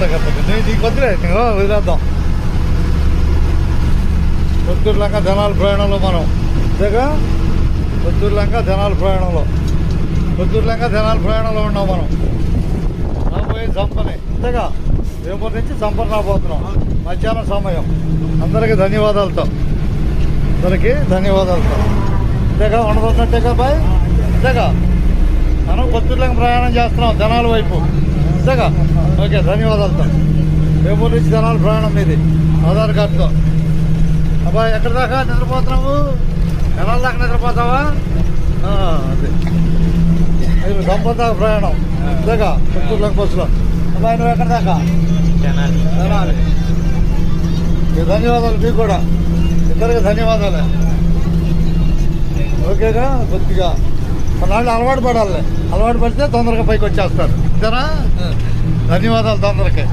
కాకపోతే నీకు వద్దులే వదిలేద్దాం. కొత్తూరు లంక జనాల ప్రయాణంలో మనం అంతేగా. కొత్తూరు లంక జనాల ప్రయాణంలో ఉన్నాం మనం. రాబోయే సంపని అంతేగా. రేపటి నుంచి సంపన రాబోతున్నాం మధ్యాహ్నం సమయం. అందరికీ ధన్యవాదాలతో అంతేగా. ఉండదున్నట్టేగా బాయ్ అంతేగా. మనం కొత్తూరు లంక ప్రయాణం చేస్తున్నాం జనాల వైపు అంతేగా. ఓకే, ధన్యవాదాలతో. రేపటి నుంచి జనాల ప్రయాణం మీది ఆధార్ కార్డుతో. అబ్బాయి ఎక్కడి దాకా నిద్రపోతున్నావు? జనాల దాకా నిద్రపోతావా? అదే మీరు సంపద దాకా ప్రయాణం అంతేగా కొత్తూరు లంక బస్సులో. అబ్బాయి నువ్వు ఎక్కడి దాకా? జనాలి. ధన్యవాదాలు మీకు కూడా, ఇద్దరికి ధన్యవాదాలే. ఓకేగా. కొద్దిగా కొన్నాళ్ళు అలవాటు పడాలి. అలవాటు పడితే తొందరగా పైకి వచ్చేస్తారు అంతేనా. ధన్యవాదాలు తొందరకే.